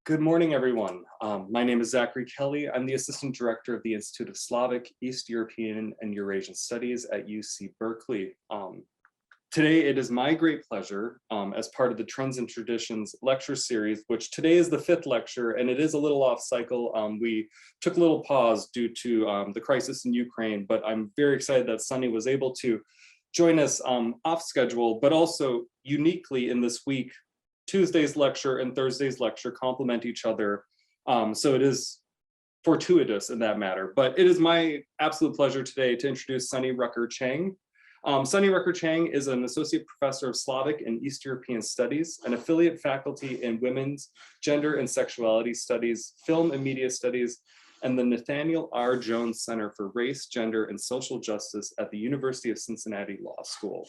Good morning, everyone. My name is Zachary Kelly. I'm the Assistant Director of the Institute of Slavic, East European, and Eurasian Studies at UC Berkeley. Today, it is my great pleasure, as part of the Trends and Traditions lecture series, which today is the 5th lecture, and it is a little off cycle. We took a little pause due to the crisis in Ukraine, but I'm very excited that Sunnie was able to join us off schedule, but also uniquely in this week, Tuesday's lecture and Thursday's lecture complement each other. So it is fortuitous in that matter, but it is my absolute pleasure today to introduce Sunnie Rucker-Chang. Sunnie Rucker-Chang is an associate professor of Slavic and East European Studies, an affiliate faculty in Women's, Gender and Sexuality Studies, Film and Media Studies, and the Nathaniel R. Jones Center for Race, Gender, and Social Justice at the University of Cincinnati Law School.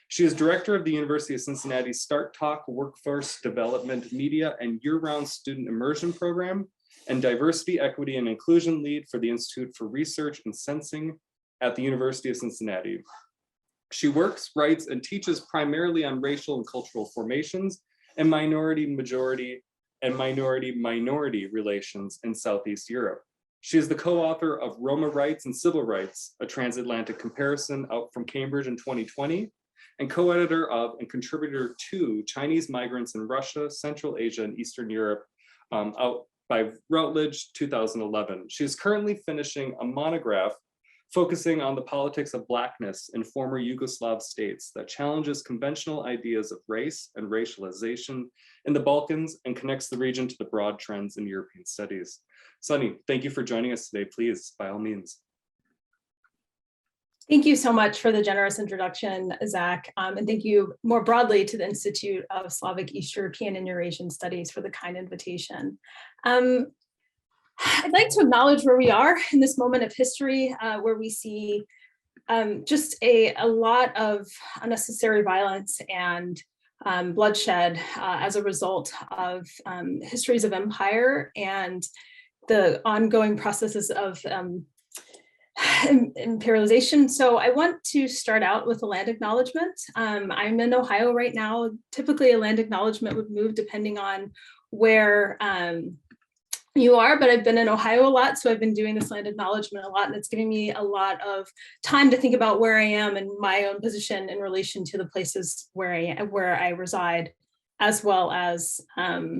She is director of the University of Cincinnati's STARTALK Workforce Development Media and Year-Round Student Immersion Program, and Diversity, Equity, and Inclusion Lead for the Institute for Research and Sensing at the University of Cincinnati. She works, writes, and teaches primarily on racial and cultural formations and minority-majority and minority-minority relations in Southeast Europe. She is the co-author of Roma Rights and Civil Rights, a Transatlantic Comparison, out from Cambridge in 2020, and co-editor of and contributor to Chinese Migrants in Russia, Central Asia, and Eastern Europe, out by Routledge 2011. She is currently finishing a monograph focusing on the politics of Blackness in former Yugoslav states that challenges conventional ideas of race and racialization in the Balkans and connects the region to the broad trends in European studies. Sunnie, thank you for joining us today. Please, by all means. Thank you so much for the generous introduction, Zach, and thank you more broadly to the Institute of Slavic, East European, and Eurasian Studies for the kind invitation. I'd like to acknowledge where we are in this moment of history, where we see just a lot of unnecessary violence and bloodshed as a result of histories of empire and the ongoing processes of imperialization. So I want to start out with a land acknowledgement. I'm in Ohio right now. Typically a land acknowledgement would move depending on where you are, but I've been in Ohio a lot, so I've been doing this land acknowledgement a lot, and it's giving me a lot of time to think about where I am and my own position in relation to the places where I reside, as well as I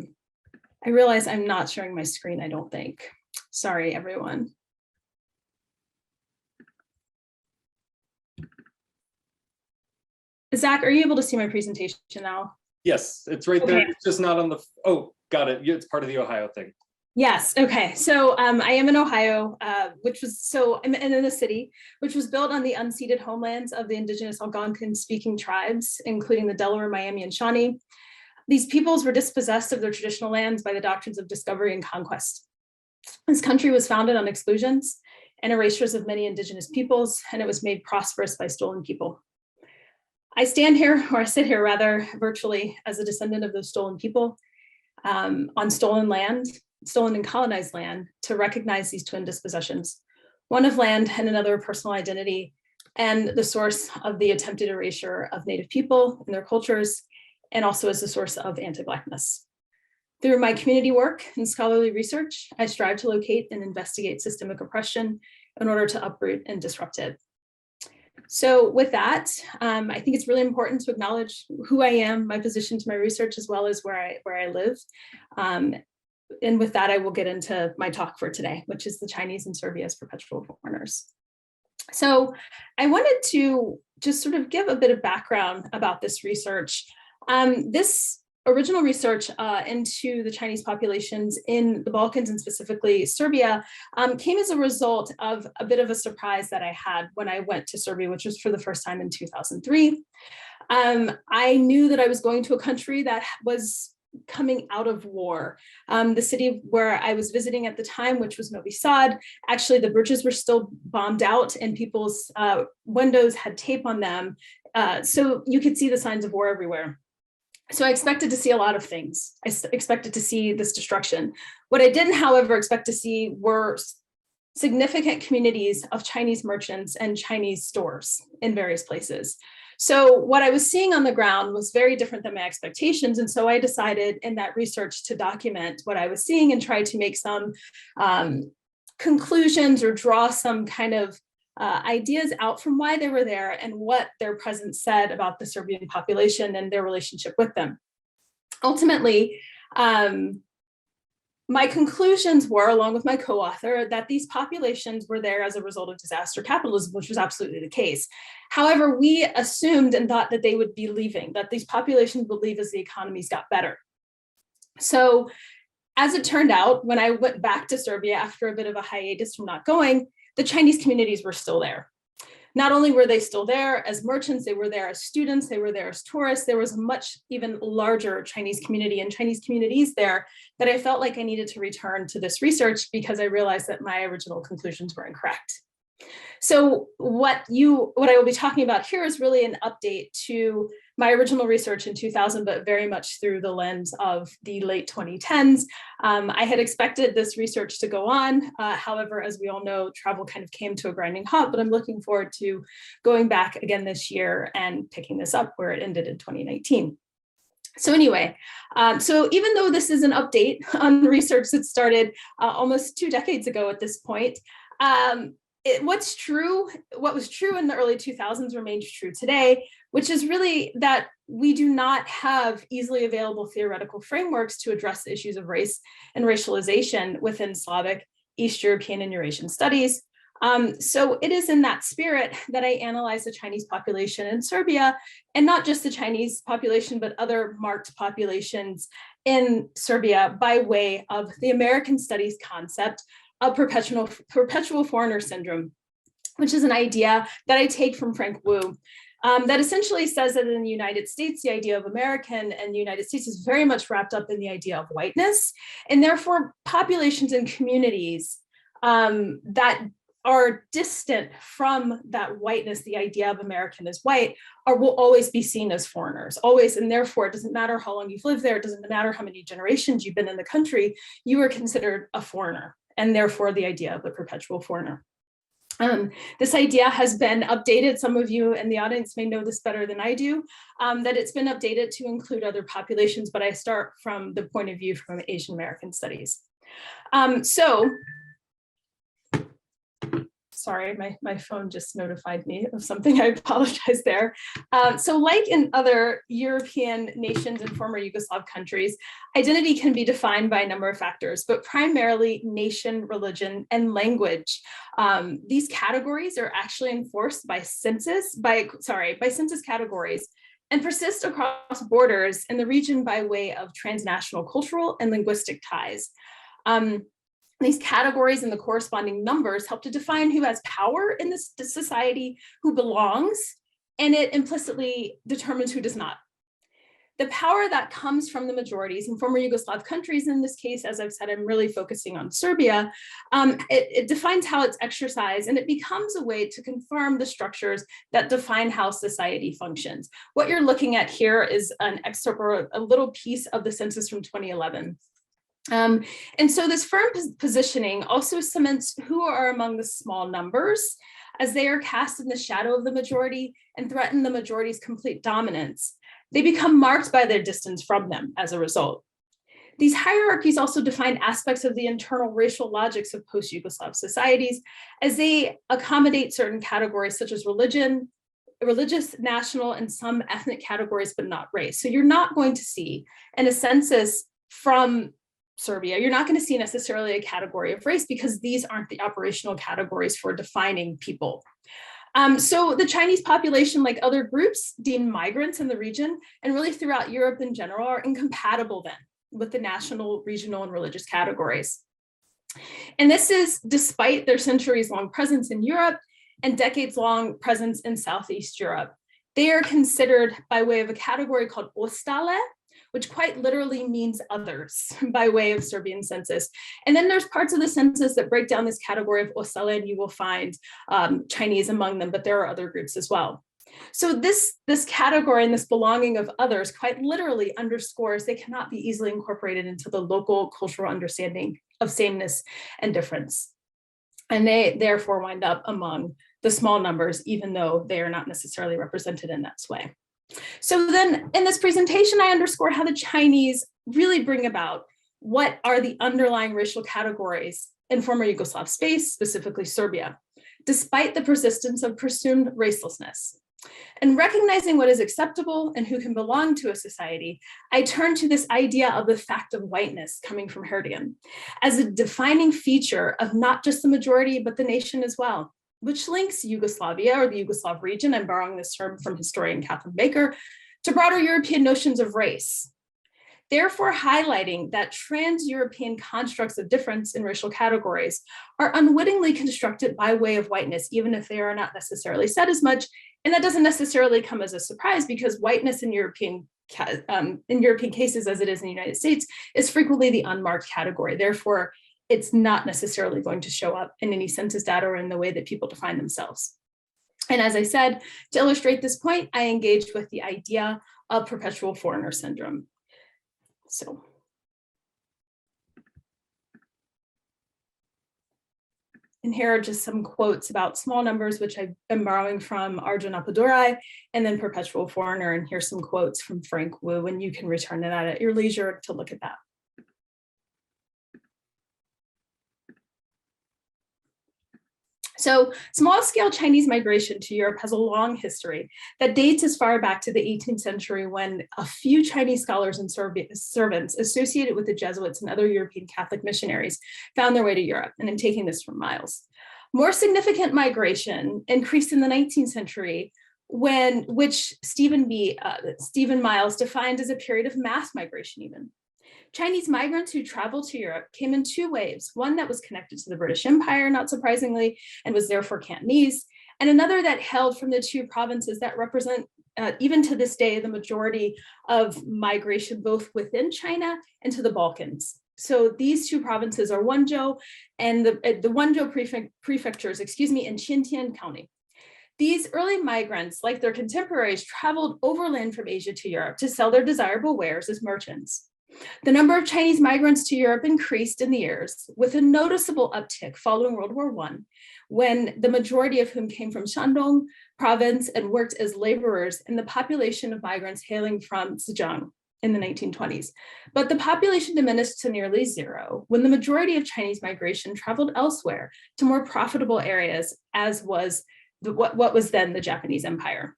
realize I'm not sharing my screen, I don't think. Sorry, everyone. Zach, are you able to see my presentation now? Yes, it's right there. It's just not on the, oh, got it. It's part of the Ohio thing. Yes, okay. So I am in Ohio, I'm in the city, which was built on the unceded homelands of the indigenous Algonquin-speaking tribes, including the Delaware, Miami, and Shawnee. These peoples were dispossessed of their traditional lands by the doctrines of discovery and conquest. This country was founded on exclusions and erasures of many indigenous peoples, and it was made prosperous by stolen people. I sit here rather, virtually as a descendant of those stolen people on stolen and colonized land, to recognize these twin dispossessions, one of land and another of personal identity, and the source of the attempted erasure of Native people and their cultures, and also as the source of anti-Blackness. Through my community work and scholarly research, I strive to locate and investigate systemic oppression in order to uproot and disrupt it. So with that, I think it's really important to acknowledge who I am, my position to my research, as well as where I live. And with that, I will get into my talk for today, which is the Chinese and Serbia as perpetual foreigners. So I wanted to just sort of give a bit of background about this research. This original research into the Chinese populations in the Balkans, and specifically Serbia, came as a result of a bit of a surprise that I had when I went to Serbia, which was for the first time in 2003. I knew that I was going to a country that was coming out of war. The city where I was visiting at the time, which was Novi Sad, actually the bridges were still bombed out and people's windows had tape on them. So you could see the signs of war everywhere. So I expected to see a lot of things. I expected to see this destruction. What I didn't, however, expect to see were significant communities of Chinese merchants and Chinese stores in various places. So what I was seeing on the ground was very different than my expectations. And so I decided in that research to document what I was seeing and try to make some conclusions or draw some kind of ideas out from why they were there and what their presence said about the Serbian population and their relationship with them. Ultimately, my conclusions were, along with my co-author, that these populations were there as a result of disaster capitalism, which was absolutely the case. However, we assumed and thought that they would be leaving, that these populations would leave as the economies got better. So as it turned out, when I went back to Serbia after a bit of a hiatus from not going, the Chinese communities were still there. Not only were they still there as merchants, they were there as students, they were there as tourists. There was a much even larger Chinese community and Chinese communities there that I felt like I needed to return to this research because I realized that my original conclusions were incorrect. So what I will be talking about here is really an update to my original research in 2000, but very much through the lens of the late 2010s. I had expected this research to go on. However, as we all know, travel kind of came to a grinding halt, but I'm looking forward to going back again this year and picking this up where it ended in 2019. So anyway, so even though this is an update on research that started almost 2 decades ago at this point, what was true in the early 2000s remains true today, which is really that we do not have easily available theoretical frameworks to address the issues of race and racialization within Slavic, East European, and Eurasian studies. So it is in that spirit that I analyze the Chinese population in Serbia, and not just the Chinese population, but other marked populations in Serbia by way of the American studies concept of perpetual foreigner syndrome, which is an idea that I take from Frank Wu, that essentially says that in the United States, the idea of American and the United States is very much wrapped up in the idea of whiteness, and therefore populations and communities that are distant from that whiteness, the idea of American as white, will always be seen as foreigners, always, and therefore it doesn't matter how long you've lived there, it doesn't matter how many generations you've been in the country, you are considered a foreigner, and therefore the idea of the perpetual foreigner. This idea has been updated. Some of you in the audience may know this better than I do, that it's been updated to include other populations, but I start from the point of view from Asian American studies. Sorry, my phone just notified me of something. I apologize there. So like in other European nations and former Yugoslav countries, identity can be defined by a number of factors, but primarily nation, religion, and language. These categories are actually enforced by census categories and persist across borders in the region by way of transnational cultural and linguistic ties. These categories and the corresponding numbers help to define who has power in this society, who belongs, and it implicitly determines who does not. The power that comes from the majorities in former Yugoslav countries, in this case, as I've said, I'm really focusing on Serbia, it defines how it's exercised, and it becomes a way to confirm the structures that define how society functions. What you're looking at here is an excerpt or a little piece of the census from 2011. And so this firm positioning also cements who are among the small numbers, as they are cast in the shadow of the majority and threaten the majority's complete dominance. They become marked by their distance from them as a result. These hierarchies also define aspects of the internal racial logics of post-Yugoslav societies, as they accommodate certain categories such as religion, religious, national, and some ethnic categories, but not race. So you're not going to see in a census from Serbia, you're not going to see necessarily a category of race because these aren't the operational categories for defining people. So the Chinese population, like other groups, deemed migrants in the region and really throughout Europe in general, are incompatible then with the national, regional, and religious categories. And this is despite their centuries-long presence in Europe and decades-long presence in Southeast Europe. They are considered by way of a category called ostale, which quite literally means others by way of Serbian census. And then there's parts of the census that break down this category of ostale, and you will find Chinese among them, but there are other groups as well. So this category and this belonging of others quite literally underscores they cannot be easily incorporated into the local cultural understanding of sameness and difference. And they therefore wind up among the small numbers, even though they are not necessarily represented in that way. So then in this presentation, I underscore how the Chinese really bring about what are the underlying racial categories in former Yugoslav space, specifically Serbia, despite the persistence of presumed racelessness. And recognizing what is acceptable and who can belong to a society, I turn to this idea of the fact of whiteness coming from Herdian as a defining feature of not just the majority, but the nation as well, which links Yugoslavia, or the Yugoslav region, I'm borrowing this term from historian Catherine Baker, to broader European notions of race. Therefore, highlighting that trans-European constructs of difference in racial categories are unwittingly constructed by way of whiteness, even if they are not necessarily said as much. And that doesn't necessarily come as a surprise, because whiteness in European cases, as it is in the United States, is frequently the unmarked category. Therefore, it's not necessarily going to show up in any census data or in the way that people define themselves. And as I said, to illustrate this point, I engaged with the idea of perpetual foreigner syndrome. So, and here are just some quotes about small numbers, which I am borrowing from Arjun Appadurai, and then perpetual foreigner. And here's some quotes from Frank Wu, and you can return to that at your leisure to look at that. So small-scale Chinese migration to Europe has a long history that dates as far back to the 18th century, when a few Chinese scholars and servants associated with the Jesuits and other European Catholic missionaries found their way to Europe, and I'm taking this from Miles. More significant migration increased in the 19th century, which Stephen Miles defined as a period of mass migration even. Chinese migrants who traveled to Europe came in two waves, one that was connected to the British Empire, not surprisingly, and was therefore Cantonese, and another that hailed from the two provinces that represent, even to this day, the majority of migration both within China and to the Balkans. So these two provinces are Wenzhou and the Wenzhou prefectures, and Xinjiang County. These early migrants, like their contemporaries, traveled overland from Asia to Europe to sell their desirable wares as merchants. The number of Chinese migrants to Europe increased in the years, with a noticeable uptick following World War I, when the majority of whom came from Shandong province and worked as laborers in the population of migrants hailing from Zhejiang in the 1920s. But the population diminished to nearly zero when the majority of Chinese migration traveled elsewhere to more profitable areas, as was what was then the Japanese Empire.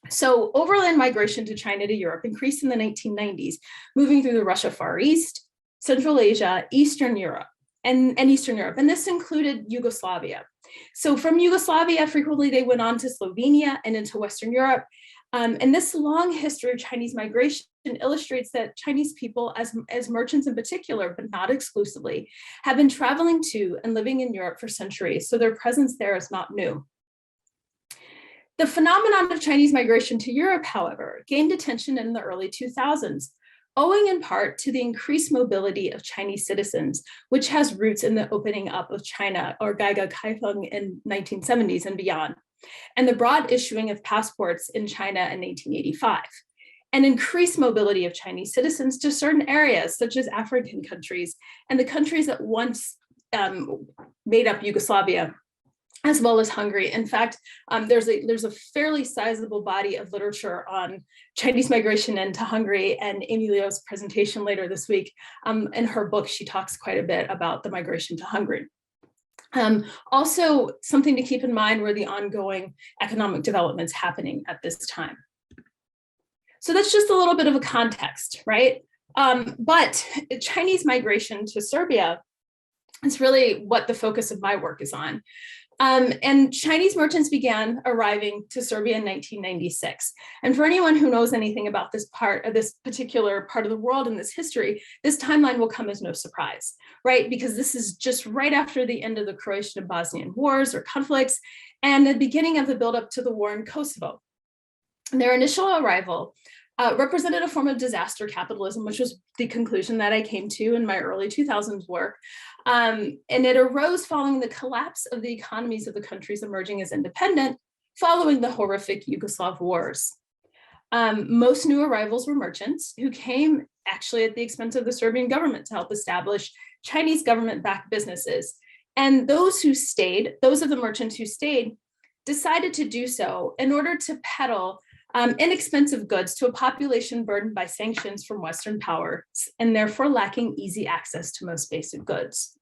So overland migration to China to Europe increased in the 1990s, moving through the Russia Far East, Central Asia, Eastern Europe, and Eastern Europe. And this included Yugoslavia. So from Yugoslavia, frequently they went on to Slovenia and into Western Europe. And this long history of Chinese migration illustrates that Chinese people, as merchants in particular, but not exclusively, have been traveling to and living in Europe for centuries. So their presence there is not new. The phenomenon of Chinese migration to Europe, however, gained attention in the early 2000s, owing in part to the increased mobility of Chinese citizens, which has roots in the opening up of China, or Gaiga Kaifeng, in 1970s and beyond, and the broad issuing of passports in China in 1885, and increased mobility of Chinese citizens to certain areas, such as African countries and the countries that once made up Yugoslavia, as well as Hungary. In fact, there's a fairly sizable body of literature on Chinese migration into Hungary, and Amy Leo's presentation later this week, in her book, she talks quite a bit about the migration to Hungary. Also, something to keep in mind were the ongoing economic developments happening at this time. So that's just a little bit of a context, right? But Chinese migration to Serbia is really what the focus of my work is on. And Chinese merchants began arriving to Serbia in 1996. And for anyone who knows anything about this particular part of the world and this history, this timeline will come as no surprise, right? Because this is just right after the end of the Croatian and Bosnian wars or conflicts, and the beginning of the buildup to the war in Kosovo. Their initial arrival represented a form of disaster capitalism, which was the conclusion that I came to in my early 2000s work. And it arose following the collapse of the economies of the countries emerging as independent following the horrific Yugoslav wars. Most new arrivals were merchants who came actually at the expense of the Serbian government to help establish Chinese government-backed businesses. And those of the merchants who stayed decided to do so in order to peddle inexpensive goods to a population burdened by sanctions from Western powers and therefore lacking easy access to most basic goods.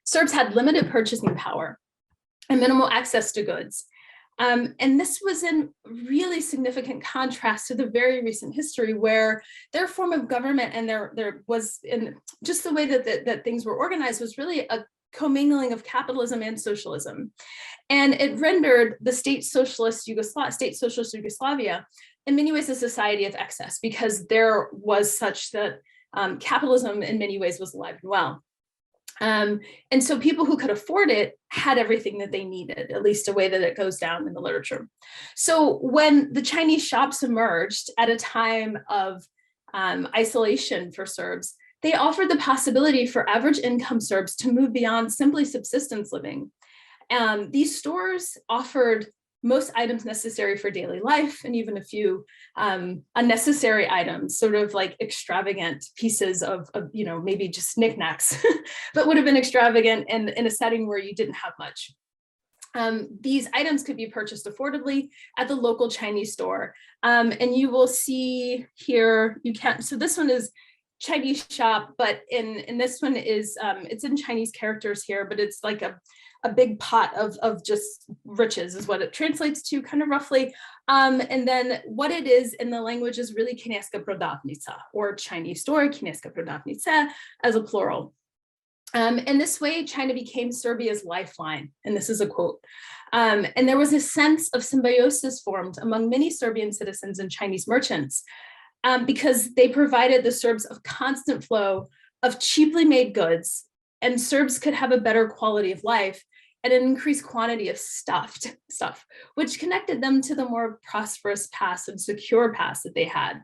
Serbs had limited purchasing power and minimal access to goods. And this was in really significant contrast to the very recent history where their form of government and there was in just the way that things were organized was really a commingling of capitalism and socialism. And it rendered the state socialist Yugoslavia in many ways a society of excess because there was such that capitalism in many ways was alive and well. And so people who could afford it had everything that they needed, at least a way that it goes down in the literature. So when the Chinese shops emerged at a time of isolation for Serbs, they offered the possibility for average income Serbs to move beyond simply subsistence living. These stores offered most items necessary for daily life and even a few unnecessary items, sort of like extravagant pieces of maybe just knickknacks, but would have been extravagant in a setting where you didn't have much. These items could be purchased affordably at the local Chinese store. And you will see here, so this one is Chinese shop, but in this one is, it's in Chinese characters here, but it's like a big pot of just riches is what it translates to kind of roughly. And then what it is in the language is really Kineska prodavnica, or Chinese store, Kineska prodavnica as a plural. In this way, China became Serbia's lifeline, and this is a quote. And there was a sense of symbiosis formed among many Serbian citizens and Chinese merchants because they provided the Serbs a constant flow of cheaply made goods, and Serbs could have a better quality of life and an increased quantity of stuff, which connected them to the more prosperous past and secure past that they had.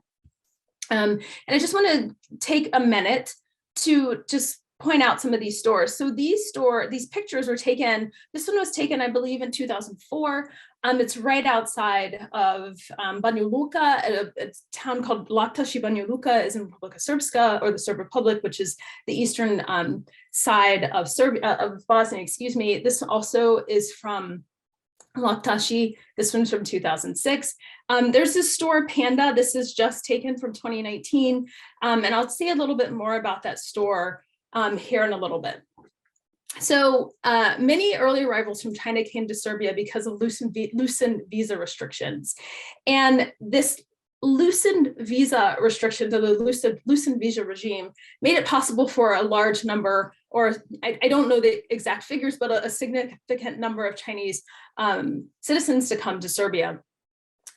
And I just want to take a minute to just point out some of these stores. So these pictures were taken, this one was taken, I believe, in 2004. It's right outside of Banja Luka, a town called Laktaši Banja Luka is in Republika Srpska, or the Serb Republic, which is the eastern side of Serbia, of Bosnia, excuse me. This also is from Laktaši. This one's from 2006. There's this store, Panda. This is just taken from 2019. And I'll say a little bit more about that store here in a little bit. So many early arrivals from China came to Serbia because of loosened visa restrictions. And this loosened visa restrictions, or the loosened visa regime, made it possible for a large number, or I don't know the exact figures, but a significant number of Chinese citizens to come to Serbia.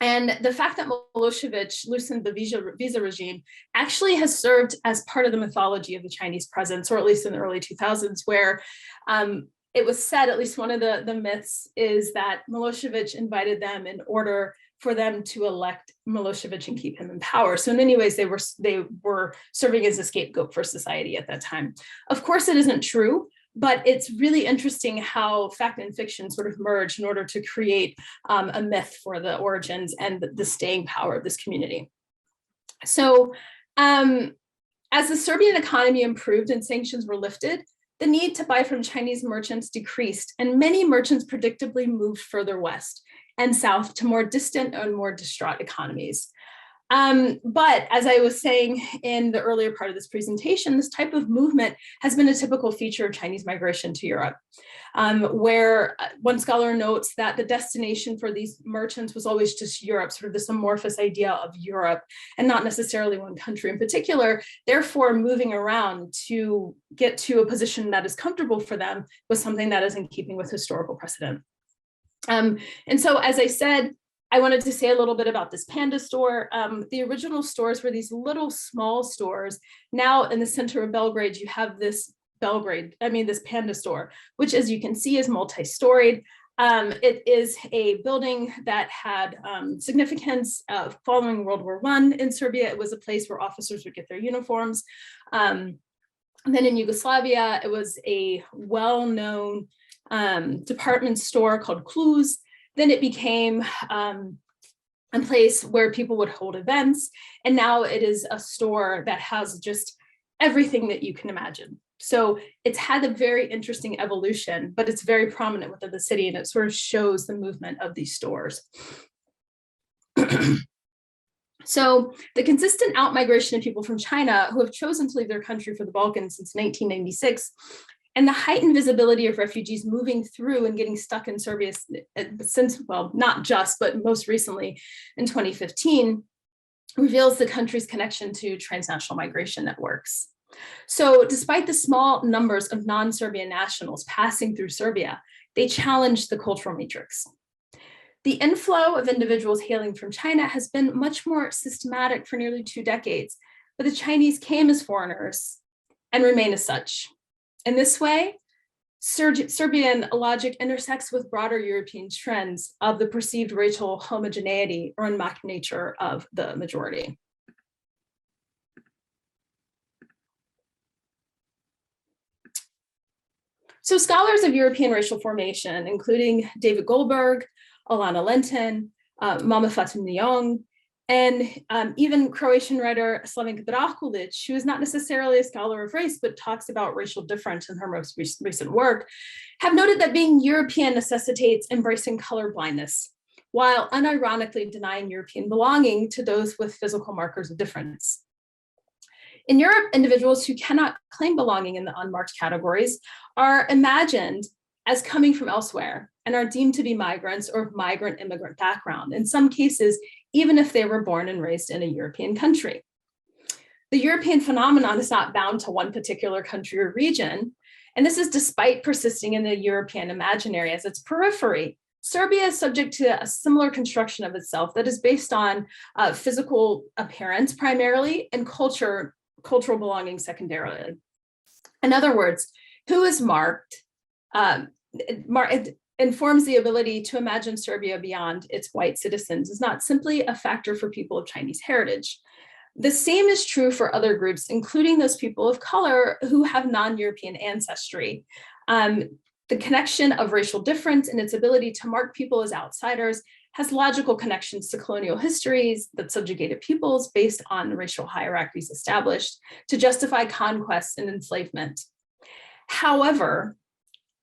And the fact that Milosevic loosened the visa regime actually has served as part of the mythology of the Chinese presence, or at least in the early 2000s, where it was said, at least one of the myths is that Milosevic invited them in order for them to elect Milosevic and keep him in power. So in many ways, they were serving as a scapegoat for society at that time. Of course, it isn't true. But it's really interesting how fact and fiction sort of merge in order to create a myth for the origins and the staying power of this community. So as the Serbian economy improved and sanctions were lifted, the need to buy from Chinese merchants decreased, and many merchants predictably moved further west and south to more distant and more distraught economies. But as I was saying in the earlier part of this presentation, this type of movement has been a typical feature of Chinese migration to Europe, where one scholar notes that the destination for these merchants was always just Europe, sort of this amorphous idea of Europe, and not necessarily one country in particular. Therefore, moving around to get to a position that is comfortable for them was something that is in keeping with historical precedent. And so, as I said, I wanted to say a little bit about this Panda store. The original stores were these little small stores. Now in the center of Belgrade, you have this Panda store, which, as you can see, is multi-storied. It is a building that had significance following World War I in Serbia. It was a place where officers would get their uniforms. Then in Yugoslavia, it was a well-known department store called Kluz. Then it became a place where people would hold events. And now it is a store that has just everything that you can imagine. So it's had a very interesting evolution, but it's very prominent within the city, and it sort of shows the movement of these stores. So the consistent outmigration of people from China who have chosen to leave their country for the Balkans since 1996, and the heightened visibility of refugees moving through and getting stuck in Serbia since, well, not just, but most recently in 2015, reveals the country's connection to transnational migration networks. So despite the small numbers of non-Serbian nationals passing through Serbia, they challenged the cultural matrix. The inflow of individuals hailing from China has been much more systematic for nearly 2 decades, but the Chinese came as foreigners and remain as such. In this way, Serbian logic intersects with broader European trends of the perceived racial homogeneity or unmarked nature of the majority. So scholars of European racial formation, including David Goldberg, Alana Lenton, Mama Fatim Nyong, and even Croatian writer Slavic Routledge, who is not necessarily a scholar of race, but talks about racial difference in her most recent work, have noted that being European necessitates embracing color blindness, while unironically denying European belonging to those with physical markers of difference. In Europe, individuals who cannot claim belonging in the unmarked categories are imagined as coming from elsewhere and are deemed to be migrants or of migrant immigrant background, in some cases, even if they were born and raised in a European country. The European phenomenon is not bound to one particular country or region, and this is despite persisting in the European imaginary as its periphery. Serbia is subject to a similar construction of itself that is based on physical appearance primarily and cultural belonging secondarily. In other words, who is marked informs the ability to imagine Serbia beyond its white citizens is not simply a factor for people of Chinese heritage. The same is true for other groups, including those people of color who have non-European ancestry. The connection of racial difference and its ability to mark people as outsiders has logical connections to colonial histories that subjugated peoples based on racial hierarchies established to justify conquest and enslavement. However,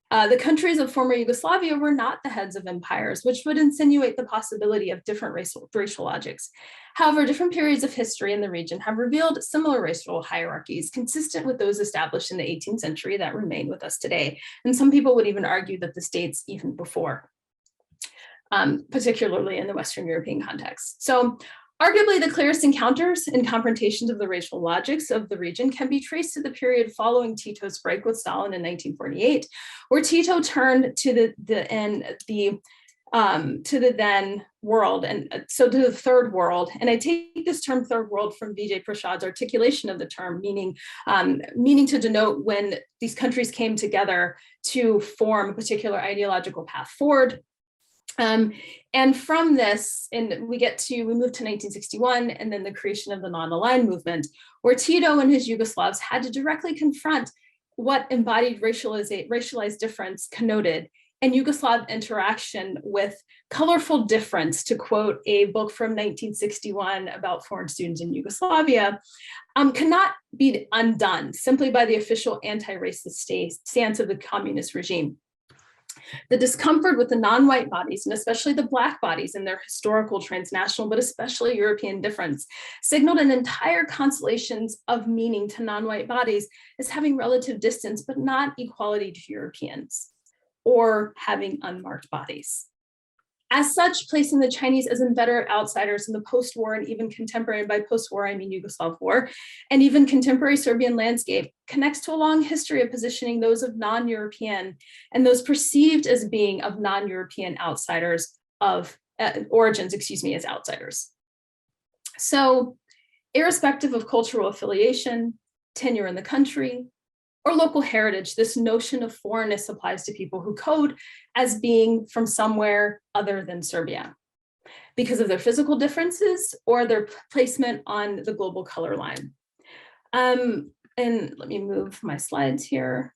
the countries of former Yugoslavia were not the heads of empires, which would insinuate the possibility of different racial logics. However, different periods of history in the region have revealed similar racial hierarchies consistent with those established in the 18th century that remain with us today. And some people would even argue that this dates even before, particularly in the Western European context. So arguably, the clearest encounters and confrontations of the racial logics of the region can be traced to the period following Tito's break with Stalin in 1948, where Tito turned to the then world, and so to the third world. And I take this term third world from Vijay Prasad's articulation of the term, meaning to denote when these countries came together to form a particular ideological path forward. And from this, and we move to 1961, and then the creation of the non-aligned movement, where Tito and his Yugoslavs had to directly confront what embodied racialized difference connoted, and Yugoslav interaction with colorful difference, to quote a book from 1961 about foreign students in Yugoslavia, cannot be undone simply by the official anti-racist stance of the communist regime. The discomfort with the non-white bodies, and especially the Black bodies and their historical transnational, but especially European difference, signaled an entire constellations of meaning to non-white bodies as having relative distance, but not equality to Europeans, or having unmarked bodies. As such, placing the Chinese as inveterate outsiders in the post-war and even contemporary, and by post-war I mean Yugoslav war, and even contemporary Serbian landscape connects to a long history of positioning those of non-European and those perceived as being of non-European outsiders of origins, as outsiders. So irrespective of cultural affiliation, tenure in the country, or local heritage, this notion of foreignness applies to people who code as being from somewhere other than Serbia because of their physical differences or their placement on the global color line. And let me move my slides here.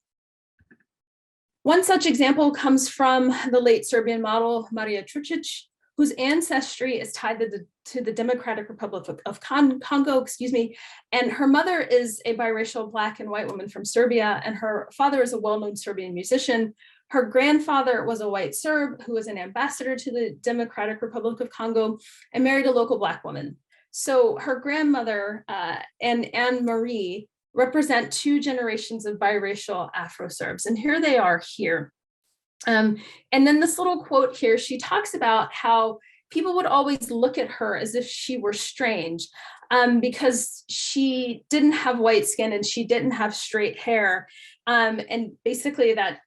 One such example comes from the late Serbian model, Marija Trucic, whose ancestry is tied to the Democratic Republic of Congo, excuse me. And her mother is a biracial Black and white woman from Serbia, and her father is a well-known Serbian musician. Her grandfather was a white Serb who was an ambassador to the Democratic Republic of Congo and married a local Black woman. So her grandmother and Anne Marie represent two generations of biracial Afro-Serbs. And here they are here. And then this little quote here, she talks about how people would always look at her as if she were strange because she didn't have white skin and she didn't have straight hair. And basically that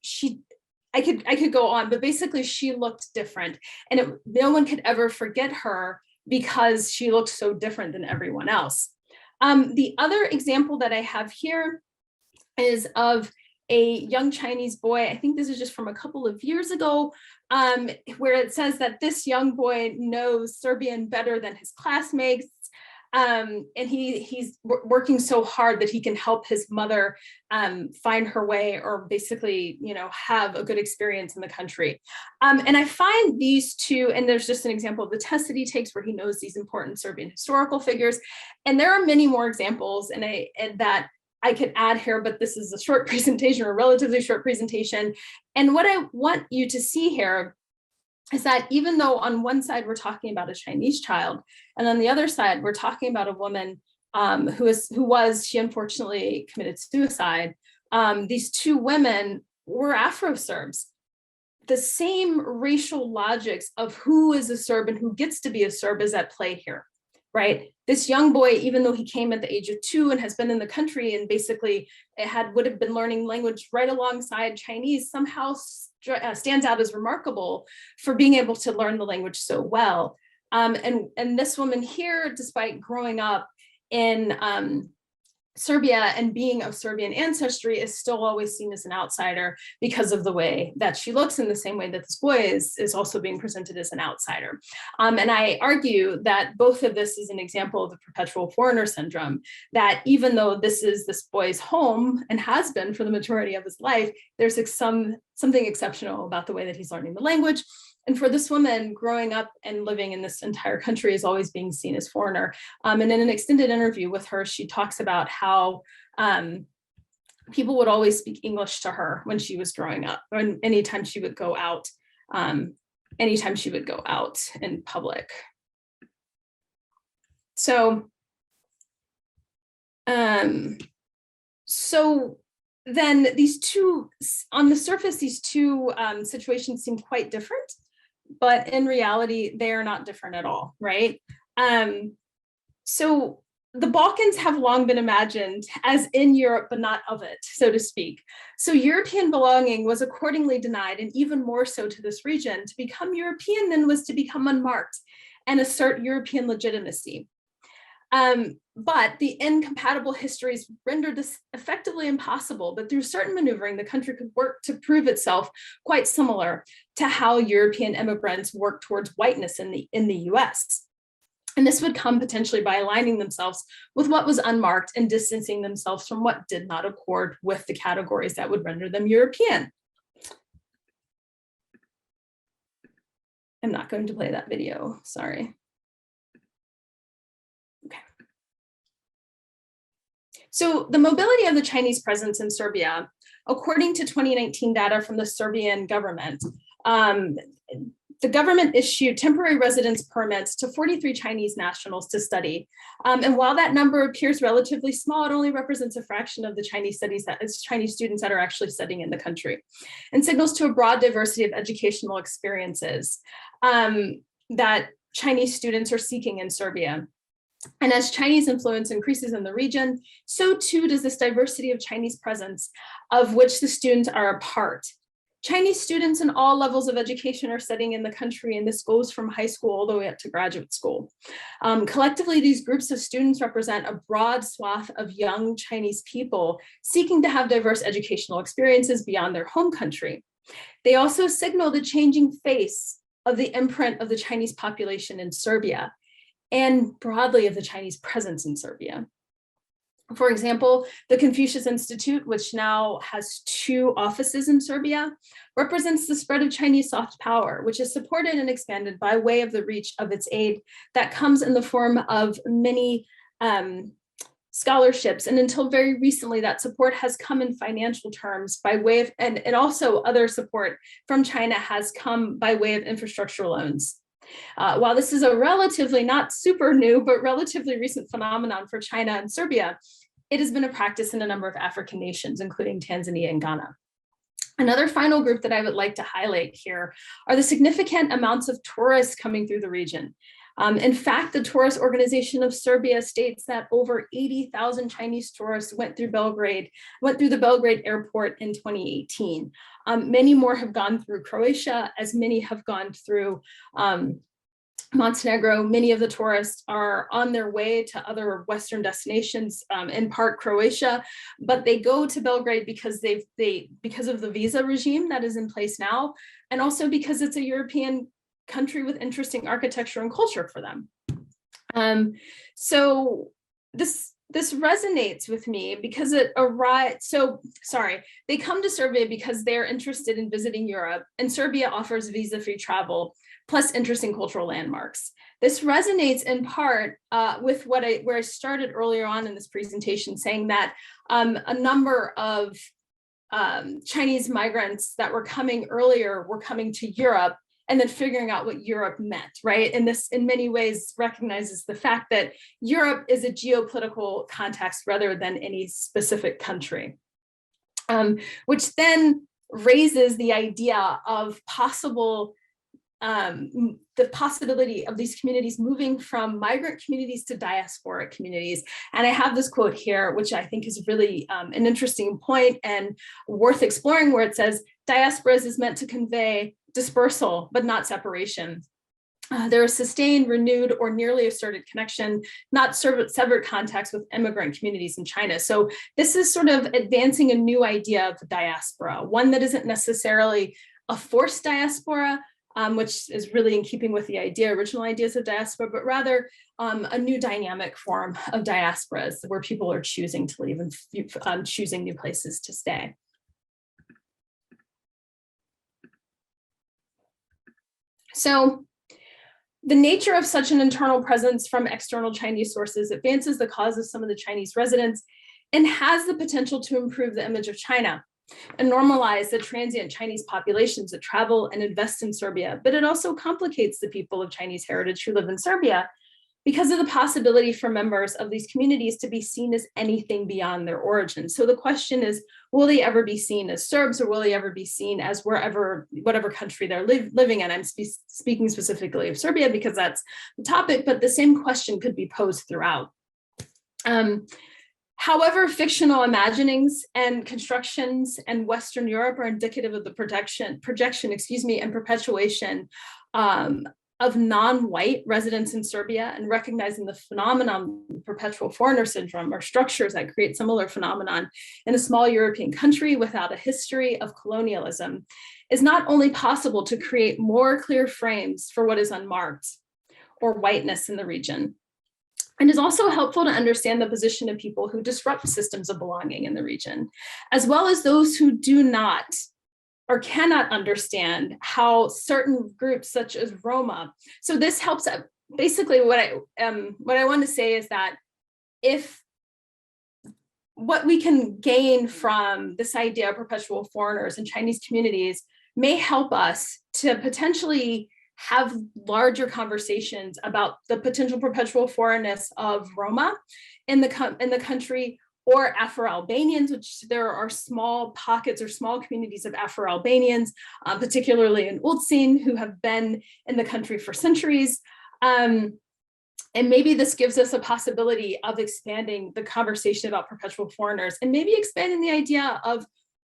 I could go on, but basically she looked different, and no one could ever forget her because she looked so different than everyone else. The other example that I have here is of a young Chinese boy. I think this is just from a couple of years ago, where it says that this young boy knows Serbian better than his classmates. And he's working so hard that he can help his mother find her way, or basically, have a good experience in the country. And I find these two, and there's just an example of the test that he takes where he knows these important Serbian historical figures. And there are many more examples and that I could add here, but this is a short presentation, or a relatively short presentation. And what I want you to see here is that even though on one side we're talking about a Chinese child, and on the other side we're talking about a woman she unfortunately committed suicide. These two women were Afro-Serbs. The same racial logics of who is a Serb and who gets to be a Serb is at play here, right? This young boy, even though he came at the age of 2 and has been in the country and basically would have been learning language right alongside Chinese, somehow stands out as remarkable for being able to learn the language so well. And this woman here, despite growing up in Serbia and being of Serbian ancestry, is still always seen as an outsider because of the way that she looks, in the same way that this boy is also being presented as an outsider. And I argue that both of this is an example of the perpetual foreigner syndrome, that even though this is this boy's home and has been for the majority of his life, there's something exceptional about the way that he's learning the language. And for this woman, growing up and living in this entire country is always being seen as foreigner. And in an extended interview with her, she talks about how people would always speak English to her when she was growing up, or anytime she would go out, in public. So then these two, on the surface, these two situations seem quite different, but in reality, they are not different at all, right? So the Balkans have long been imagined as in Europe, but not of it, so to speak. So European belonging was accordingly denied, and even more so to this region. To become European then was to become unmarked and assert European legitimacy. But the incompatible histories rendered this effectively impossible, but through certain maneuvering, the country could work to prove itself quite similar to how European immigrants worked towards whiteness in the US. And this would come potentially by aligning themselves with what was unmarked and distancing themselves from what did not accord with the categories that would render them European. I'm not going to play that video, sorry. So the mobility of the Chinese presence in Serbia, according to 2019 data from the Serbian government, the government issued temporary residence permits to 43 Chinese nationals to study. And while that number appears relatively small, it only represents a fraction of the Chinese students that are actually studying in the country, and signals to a broad diversity of educational experiences that Chinese students are seeking in Serbia. And as Chinese influence increases in the region, so too does this diversity of Chinese presence, of which the students are a part. Chinese students in all levels of education are studying in the country, and this goes from high school all the way up to graduate school. Collectively, these groups of students represent a broad swath of young Chinese people seeking to have diverse educational experiences beyond their home country. They also signal the changing face of the imprint of the Chinese population in Serbia, and broadly of the Chinese presence in Serbia. For example, the Confucius Institute, which now has 2 offices in Serbia, represents the spread of Chinese soft power, which is supported and expanded by way of the reach of its aid that comes in the form of many scholarships. And until very recently, that support has come in financial terms by way of, and also other support from China has come by way of infrastructure loans. While this is a relatively, not super new, but relatively recent phenomenon for China and Serbia, it has been a practice in a number of African nations, including Tanzania and Ghana. Another final group that I would like to highlight here are the significant amounts of tourists coming through the region. In fact, the Tourist Organization of Serbia states that over 80,000 Chinese tourists went through the Belgrade airport in 2018. Many more have gone through Croatia, as many have gone through Montenegro. Many of the tourists are on their way to other Western destinations, in part Croatia, but they go to Belgrade because because of the visa regime that is in place now, and also because it's a European country with interesting architecture and culture for them. So this resonates with me because they come to Serbia because they're interested in visiting Europe, and Serbia offers visa-free travel plus interesting cultural landmarks. This resonates in part with where I started earlier on in this presentation, saying that a number of Chinese migrants that were coming earlier were coming to Europe and then figuring out what Europe meant, right? And this in many ways recognizes the fact that Europe is a geopolitical context rather than any specific country, which then raises the idea of the possibility of these communities moving from migrant communities to diasporic communities. And I have this quote here, which I think is really an interesting point and worth exploring, where it says, "Diasporas is meant to convey dispersal, but not separation. There is sustained, renewed, or nearly asserted connection, not severed contacts with immigrant communities in China." So this is sort of advancing a new idea of the diaspora, one that isn't necessarily a forced diaspora, which is really in keeping with the original ideas of diaspora, but rather a new dynamic form of diasporas where people are choosing to leave and choosing new places to stay. So the nature of such an internal presence from external Chinese sources advances the cause of some of the Chinese residents and has the potential to improve the image of China and normalize the transient Chinese populations that travel and invest in Serbia. But it also complicates the people of Chinese heritage who live in Serbia because of the possibility for members of these communities to be seen as anything beyond their origin. So the question is, will they ever be seen as Serbs, or will they ever be seen as whatever country they're living in? I'm speaking specifically of Serbia because that's the topic, but the same question could be posed throughout. However, fictional imaginings and constructions in Western Europe are indicative of the projection, and perpetuation of non-white residents in Serbia, and recognizing the phenomenon perpetual foreigner syndrome, or structures that create similar phenomenon in a small European country without a history of colonialism, is not only possible to create more clear frames for what is unmarked or whiteness in the region, and is also helpful to understand the position of people who disrupt systems of belonging in the region, as well as those who do not or cannot understand how certain groups such as Roma. So this helps. Basically, what I want to say is that if what we can gain from this idea of perpetual foreigners and Chinese communities may help us to potentially have larger conversations about the potential perpetual foreignness of Roma in the country, or Afro-Albanians, which there are small pockets or small communities of Afro-Albanians, particularly in Ulcin, who have been in the country for centuries. And maybe this gives us a possibility of expanding the conversation about perpetual foreigners, and maybe expanding the idea of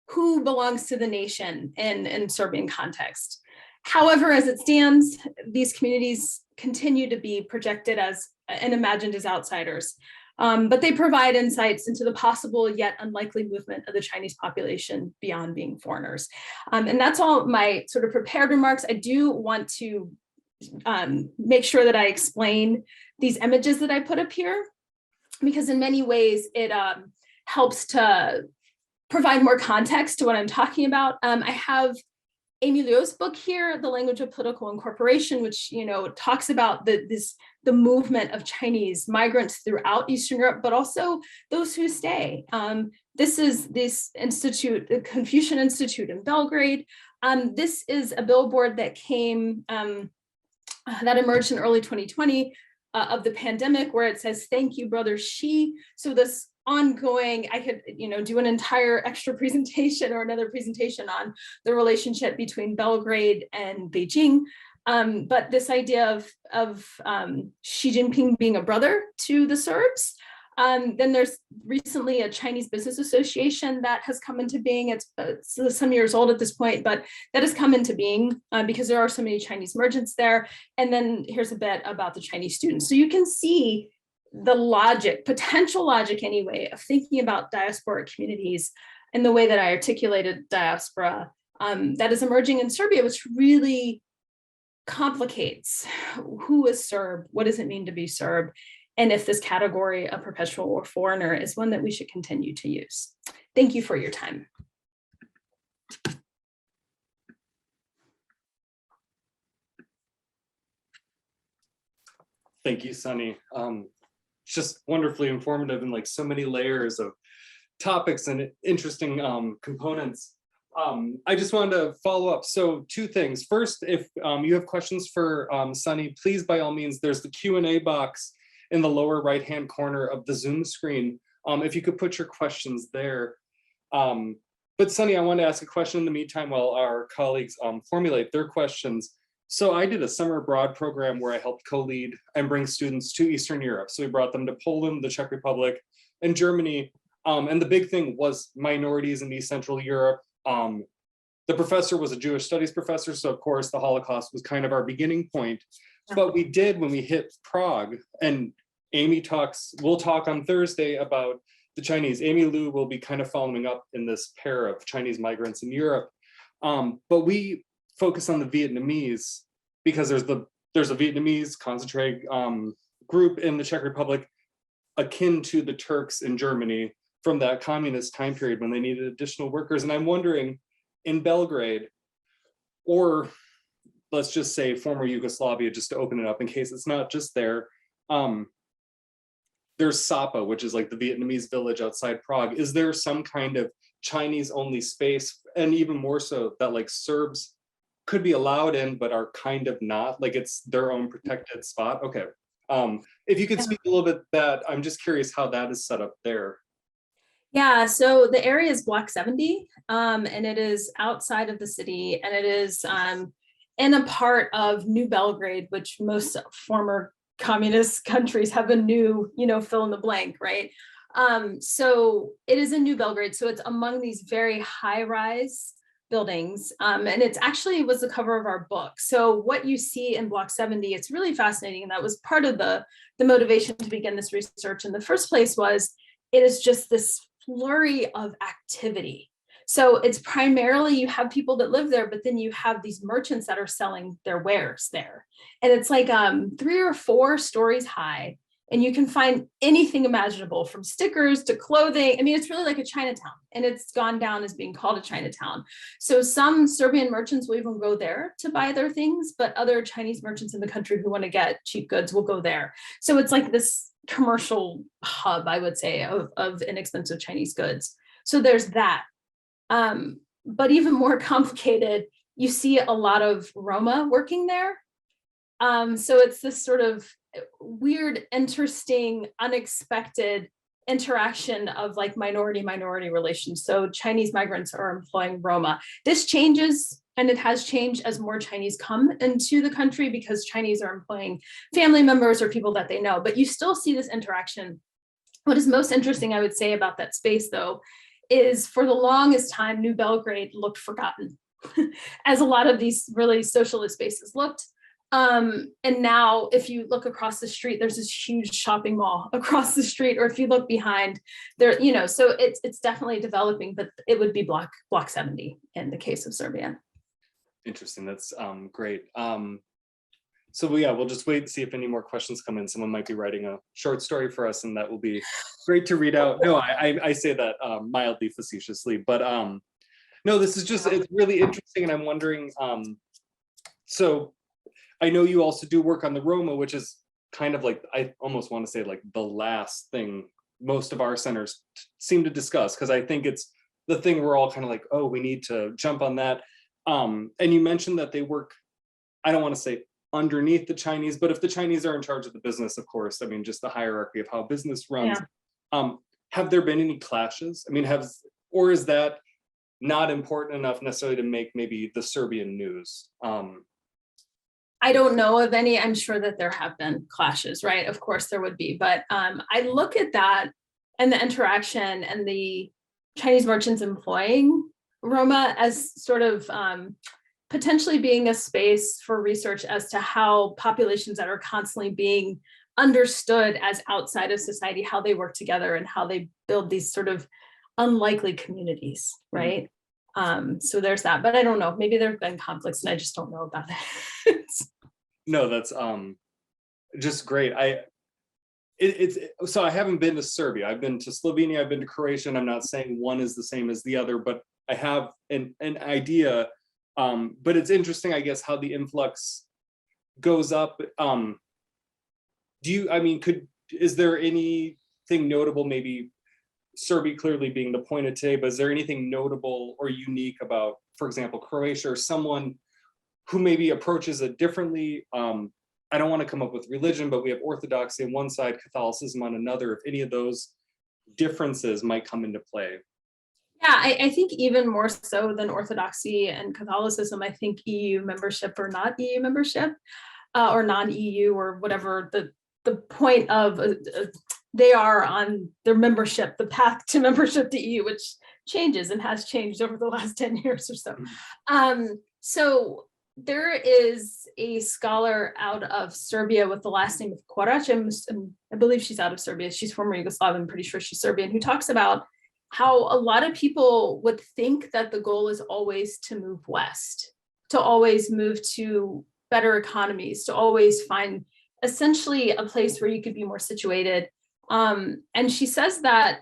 who belongs to the nation in Serbian context. However, as it stands, these communities continue to be projected as and imagined as outsiders. But they provide insights into the possible yet unlikely movement of the Chinese population beyond being foreigners. And that's all my sort of prepared remarks. I do want to make sure that I explain these images that I put up here. because in many ways it helps to provide more context to what I'm talking about. I have Amy Liu's book here, The Language of Political Incorporation, which talks about the movement of Chinese migrants throughout Eastern Europe, but also those who stay. This is this institute, the Confucian Institute in Belgrade. This is a billboard that came, that emerged in early 2020 of the pandemic, where it says, "Thank you, brother Xi." So this ongoing, I could do an entire extra presentation or another presentation on the relationship between Belgrade and Beijing. But this idea of Xi Jinping being a brother to the Serbs. Then there's recently a Chinese Business Association that has come into being. It's some years old at this point, but that has come into being because there are so many Chinese merchants there. And then here's a bit about the Chinese students. So you can see the logic, potential logic anyway, of thinking about diasporic communities in the way that I articulated diaspora that is emerging in Serbia, which really complicates who is Serb, what does it mean to be Serb, and if this category of perpetual or foreigner is one that we should continue to use. Thank you for your time. Thank you, Sunnie. Just wonderfully informative and like so many layers of topics and interesting components. I just wanted to follow up. So two things. First, if you have questions for Sunnie, please, by all means, there's the Q&A box in the lower right-hand corner of the Zoom screen. If you could put your questions there. But Sunnie, I want to ask a question in the meantime while our colleagues formulate their questions. So I did a summer abroad program where I helped co-lead and bring students to Eastern Europe. So we brought them to Poland, the Czech Republic, and Germany. And the big thing was minorities in East Central Europe. The professor was a Jewish studies professor, so of course the Holocaust was kind of our beginning point. But we did, when we hit Prague, and we'll talk on Thursday about the Chinese. Amy Liu will be kind of following up in this pair of Chinese migrants in Europe. But we focus on the Vietnamese because there's a Vietnamese concentrated group in the Czech Republic akin to the Turks in Germany from that communist time period when they needed additional workers. And I'm wondering, in Belgrade, or let's just say former Yugoslavia, just to open it up in case it's not just there, there's Sapa, which is like the Vietnamese village outside Prague. Is there some kind of Chinese only space, and even more so that like Serbs could be allowed in but are kind of not, like it's their own protected spot? Okay. If you could speak a little bit that, I'm just curious how that is set up there. Yeah, so the area is Block 70, and it is outside of the city, and it is in a part of New Belgrade, which most former communist countries have a new, fill in the blank, right? So it is in New Belgrade, so it's among these very high-rise buildings, and it's actually was the cover of our book. So what you see in Block 70, it's really fascinating, and that was part of the motivation to begin this research in the first place. Was it is just this flurry of activity. So it's primarily, you have people that live there, but then you have these merchants that are selling their wares there. And it's like 3 or 4 stories high, and you can find anything imaginable from stickers to clothing. I mean, it's really like a Chinatown, and it's gone down as being called a Chinatown. So some Serbian merchants will even go there to buy their things, but other Chinese merchants in the country who want to get cheap goods will go there. So it's like this commercial hub, I would say, of inexpensive Chinese goods. So there's that. But even more complicated, you see a lot of Roma working there. So it's this sort of weird, interesting, unexpected interaction of like minority relations. So Chinese migrants are employing Roma. This changes, and it has changed as more Chinese come into the country because Chinese are employing family members or people that they know, but you still see this interaction. What is most interesting, I would say, about that space, though, is for the longest time, New Belgrade looked forgotten, as a lot of these really socialist spaces looked. And now if you look across the street, there's this huge shopping mall across the street, or if you look behind there, so it's definitely developing, but it would be block 70 in the case of Serbia. Interesting, that's great. So yeah, we'll just wait and see if any more questions come in. Someone might be writing a short story for us, and that will be great to read out. No, I say that mildly facetiously, but no, this is just, it's really interesting, and I'm wondering, so I know you also do work on the Roma, which is kind of like, I almost want to say like the last thing most of our centers seem to discuss, because I think it's the thing we're all kind of like, oh, we need to jump on that. And you mentioned that they work, I don't want to say underneath the Chinese, but if the Chinese are in charge of the business, of course, I mean, just the hierarchy of how business runs. Yeah. Have there been any clashes? I mean, or is that not important enough necessarily to make maybe the Serbian news? I don't know of any. I'm sure that there have been clashes, right? Of course there would be, but I look at that and the interaction and the Chinese merchants employing Roma as sort of potentially being a space for research as to how populations that are constantly being understood as outside of society, how they work together and how they build these sort of unlikely communities, right? Mm-hmm. So there's that, but I don't know, maybe there've been conflicts and I just don't know about it. No, that's just great. So I haven't been to Serbia. I've been to Slovenia, I've been to Croatia, and I'm not saying one is the same as the other, but I have an idea. But it's interesting, I guess, how the influx goes up. Is there anything notable, maybe Serbia clearly being the point of today, but is there anything notable or unique about, for example, Croatia, or someone who maybe approaches it differently? I don't want to come up with religion, but we have Orthodoxy on one side, Catholicism on another. If any of those differences might come into play. Yeah, I think even more so than Orthodoxy and Catholicism, I think EU membership or not EU membership, or non-EU or whatever the point of they are on their membership, the path to membership to EU, which changes and has changed over the last 10 years or so. So there is a scholar out of Serbia with the last name of Korac, I believe she's out of Serbia. She's former Yugoslavia, I'm pretty sure she's Serbian, who talks about how a lot of people would think that the goal is always to move west, to always move to better economies, to always find essentially a place where you could be more situated. And she says that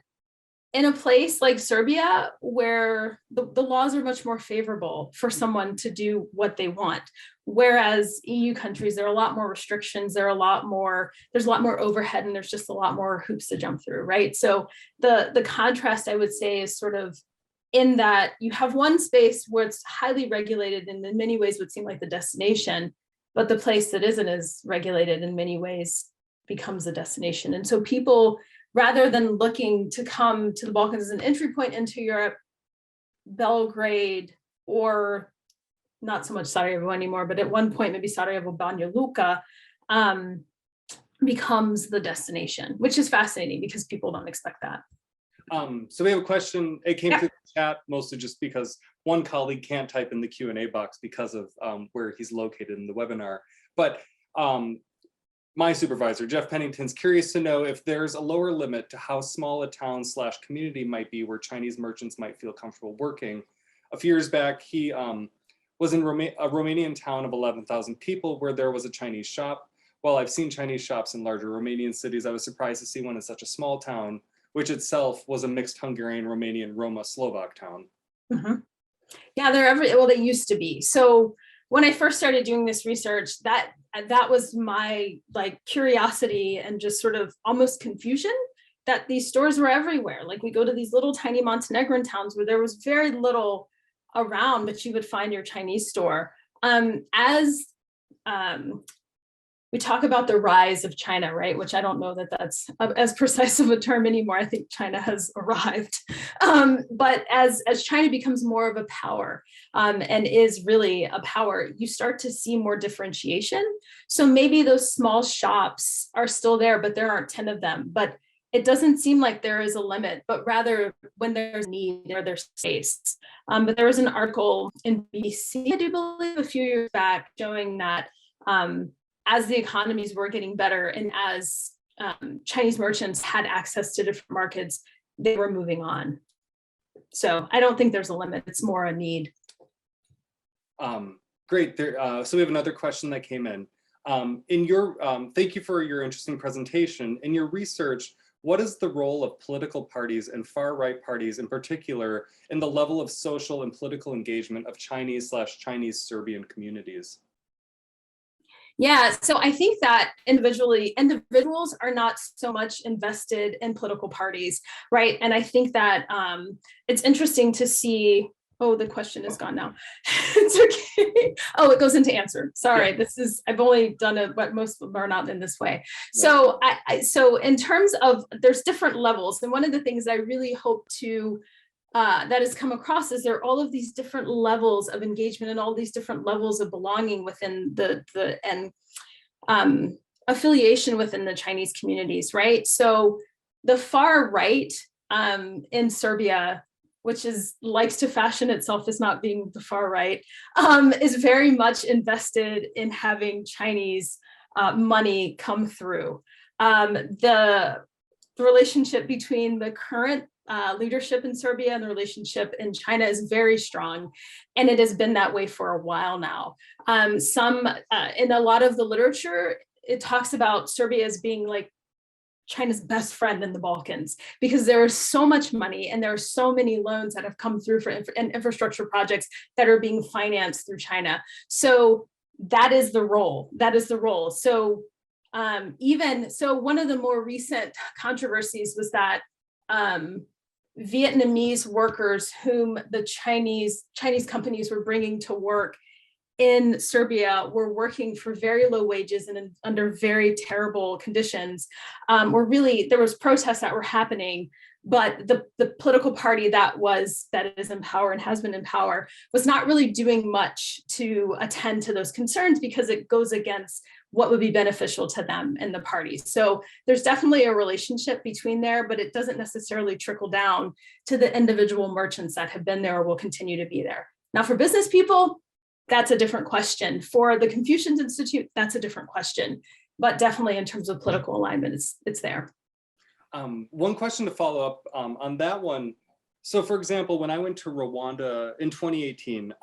in a place like Serbia, where the laws are much more favorable for someone to do what they want, whereas EU countries, there are a lot more restrictions, there's a lot more overhead, and there's just a lot more hoops to jump through, right? So the contrast, I would say, is sort of in that you have one space where it's highly regulated and in many ways would seem like the destination, but the place that isn't as regulated in many ways becomes a destination. And so people, rather than looking to come to the Balkans as an entry point into Europe, Belgrade, or not so much Sarajevo anymore, but at one point maybe Sarajevo, Banja Luka, becomes the destination, which is fascinating because people don't expect that. So we have a question. It came through the chat mostly just because one colleague can't type in the Q&A box because of where he's located in the webinar. But my supervisor, Jeff Pennington's curious to know if there's a lower limit to how small a town/community might be where Chinese merchants might feel comfortable working. A few years back, he was in a Romanian town of 11,000 people where there was a Chinese shop. While I've seen Chinese shops in larger Romanian cities, I was surprised to see one in such a small town, which itself was a mixed Hungarian, Romanian, Roma, Slovak town. Mm-hmm. Yeah, they used to be. So when I first started doing this research, that was my curiosity and just sort of almost confusion that these stores were everywhere. Like we go to these little tiny Montenegrin towns where there was very little around, but you would find your Chinese store. We talk about the rise of China, right? Which I don't know that that's as precise of a term anymore. I think China has arrived. But as China becomes more of a power and is really a power, you start to see more differentiation. So maybe those small shops are still there, but there aren't 10 of them. But it doesn't seem like there is a limit, but rather when there's need, there's space. But there was an article in BBC, I do believe, a few years back showing that as the economies were getting better and as Chinese merchants had access to different markets, they were moving on. So I don't think there's a limit, it's more a need. Great, so we have another question that came in. Thank you for your interesting presentation. In your research, what is the role of political parties and far-right parties in particular in the level of social and political engagement of Chinese/Chinese Serbian communities? Yeah, so I think that individuals are not so much invested in political parties, right? And I think that it's interesting to see, oh, the question is gone now. It's okay. Oh, it goes into answer. Sorry, yeah. I've only done it, but most of them are not in this way. Yeah. So in terms of, there's different levels. And one of the things I really hope to that has come across is there are all of these different levels of engagement and all these different levels of belonging within affiliation within the Chinese communities, right? So the far right in Serbia, which likes to fashion itself as not being the far right, is very much invested in having Chinese money come through. The relationship between the current leadership in Serbia and the relationship in China is very strong, and it has been that way for a while now. In a lot of the literature, it talks about Serbia as being like China's best friend in the Balkans, because there is so much money and there are so many loans that have come through for infrastructure projects that are being financed through China. So that is the role. So one of the more recent controversies was that Vietnamese workers whom the Chinese companies were bringing to work in Serbia were working for very low wages and under very terrible conditions. There was protests that were happening, but the political party that is in power and has been in power was not really doing much to attend to those concerns, because it goes against what would be beneficial to them and the party. So there's definitely a relationship between there, but it doesn't necessarily trickle down to the individual merchants that have been there or will continue to be there. Now, for business people, that's a different question. For the Confucius Institute, that's a different question. But definitely in terms of political alignment, it's there. One question to follow up on that one. So for example, when I went to Rwanda in 2018,